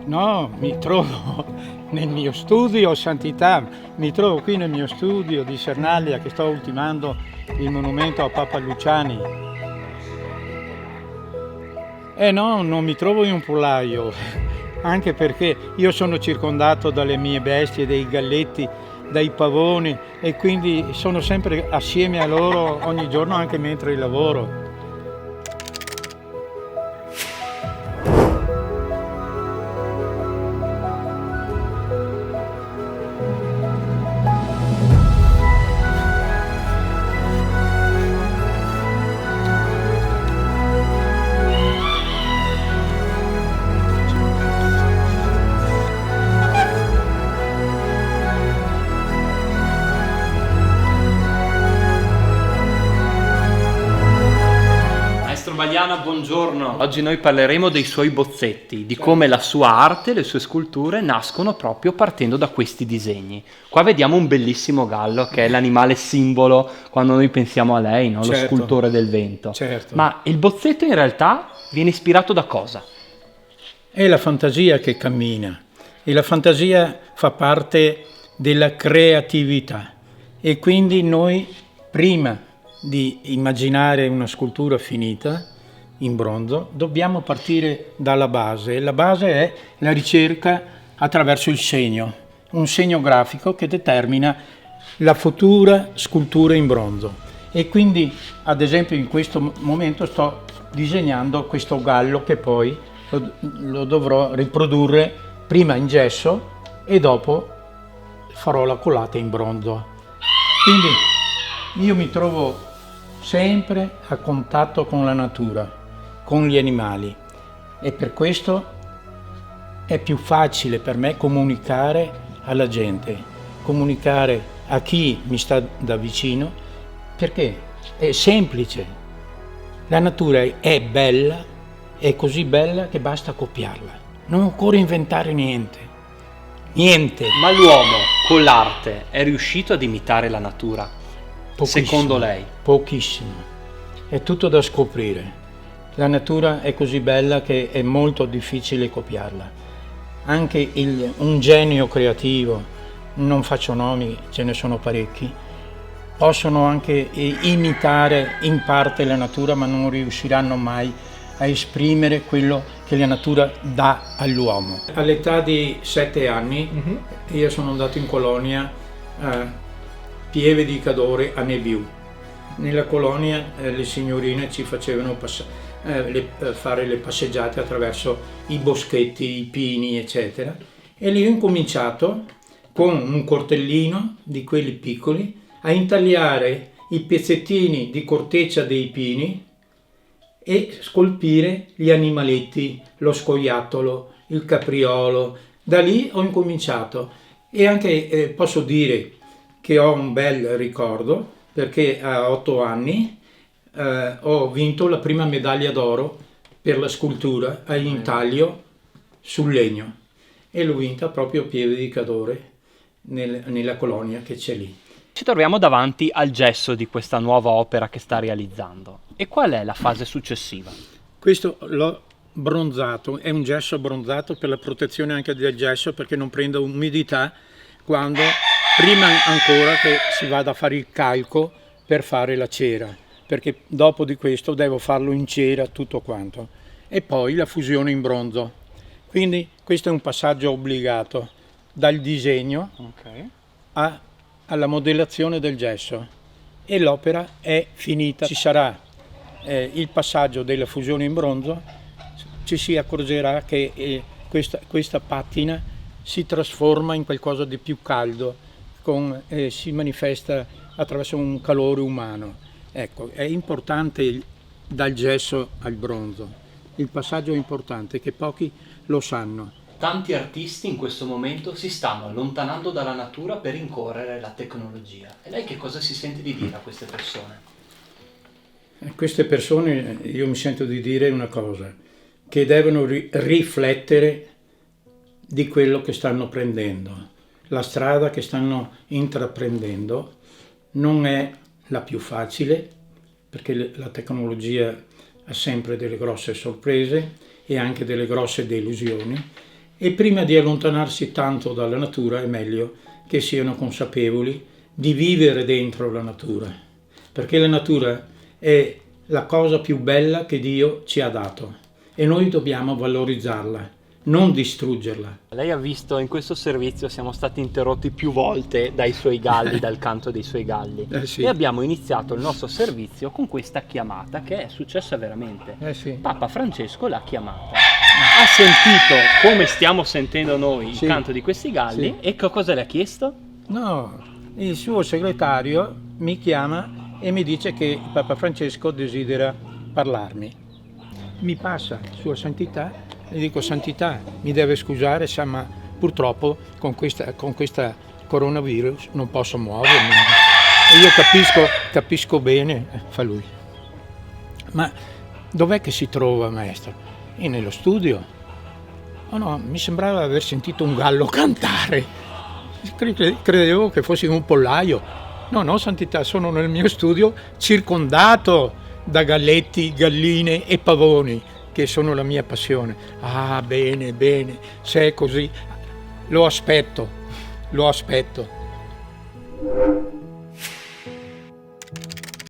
No, mi trovo nel mio studio, santità, mi trovo qui nel mio studio di Cernaglia che sto ultimando il monumento a Papa Luciani. No, non mi trovo in un pollaio, anche perché io sono circondato dalle mie bestie, dai galletti, dai pavoni e quindi sono sempre assieme a loro ogni giorno anche mentre lavoro. Maestro Bagliana, buongiorno. Oggi noi parleremo dei suoi bozzetti, di come la sua arte, le sue sculture nascono proprio partendo da questi disegni. Qua vediamo un bellissimo gallo che è l'animale simbolo quando noi pensiamo a lei, no? Lo Certo. scultore del vento. Certo. Ma il bozzetto in realtà viene ispirato da cosa? È la fantasia che cammina e la fantasia fa parte della creatività e quindi noi prima di immaginare una scultura finita in bronzo dobbiamo partire dalla base. La base è la ricerca attraverso il segno, un segno grafico che determina la futura scultura in bronzo. E quindi, ad esempio, in questo momento sto disegnando questo gallo che poi lo dovrò riprodurre prima in gesso e dopo farò la collata in bronzo. Quindi io mi trovo sempre a contatto con la natura, con gli animali e per questo è più facile per me comunicare alla gente, comunicare a chi mi sta da vicino, perché è semplice. La natura è bella, è così bella che basta copiarla. Non occorre inventare niente. Niente. Ma l'uomo con l'arte è riuscito ad imitare la natura? Pochissimo. Secondo lei? Pochissimo. È tutto da scoprire. La natura è così bella che è molto difficile copiarla. Anche un genio creativo, non faccio nomi, ce ne sono parecchi, possono anche imitare in parte la natura, ma non riusciranno mai a esprimere quello che la natura dà all'uomo. All'età di 7 anni io sono andato in colonia a Pieve di Cadore a Nebiu. Nella colonia le signorine ci facevano fare le passeggiate attraverso i boschetti, i pini, eccetera. E lì ho incominciato con un coltellino di quelli piccoli a intagliare i pezzettini di corteccia dei pini e scolpire gli animaletti, lo scoiattolo, il capriolo. Da lì ho incominciato e anche posso dire che ho un bel ricordo perché a 8 anni ho vinto la prima medaglia d'oro per la scultura a intaglio sul legno e l'ho vinta proprio a Pieve di Cadore nella colonia che c'è lì. Ci troviamo davanti al gesso di questa nuova opera che sta realizzando. E qual è la fase successiva? Questo l'ho bronzato, è un gesso bronzato per la protezione anche del gesso perché non prenda umidità quando, prima ancora che si vada a fare il calco per fare la cera, perché dopo di questo devo farlo in cera tutto quanto. E poi la fusione in bronzo. Quindi questo è un passaggio obbligato dal disegno alla modellazione del gesso e l'opera è finita. Ci sarà il passaggio della fusione in bronzo, ci si accorgerà che questa pattina si trasforma in qualcosa di più caldo, si manifesta attraverso un calore umano. Ecco, è importante dal gesso al bronzo, il passaggio è importante che pochi lo sanno. Tanti artisti in questo momento si stanno allontanando dalla natura per rincorrere la tecnologia. E lei che cosa si sente di dire a queste persone? A queste persone io mi sento di dire una cosa, che devono riflettere di quello che stanno prendendo. La strada che stanno intraprendendo non è la più facile, perché la tecnologia ha sempre delle grosse sorprese e anche delle grosse delusioni, E prima di allontanarsi tanto dalla natura è meglio che siano consapevoli di vivere dentro la natura, perché la natura è la cosa più bella che Dio ci ha dato e noi dobbiamo valorizzarla, non distruggerla. Lei ha visto in questo servizio siamo stati interrotti più volte dai suoi galli, dal canto dei suoi galli, Sì. e abbiamo iniziato il nostro servizio con questa chiamata che è successa veramente. Sì. Papa Francesco l'ha chiamata, ha sentito come stiamo sentendo noi il Sì. canto di questi galli, Sì. e cosa le ha chiesto? No, il suo segretario mi chiama e mi dice che Papa Francesco desidera parlarmi. Mi passa Sua Santità, gli dico: Santità, mi deve scusare, sa, ma purtroppo con questa coronavirus non posso muovermi. E io capisco bene, fa lui. Ma dov'è che si trova, maestro? E nello studio. Oh no, mi sembrava aver sentito un gallo cantare. Credevo che fossi un pollaio. No, Santità, sono nel mio studio circondato da galletti, galline e pavoni, che sono la mia passione. Ah, bene, se è così, lo aspetto.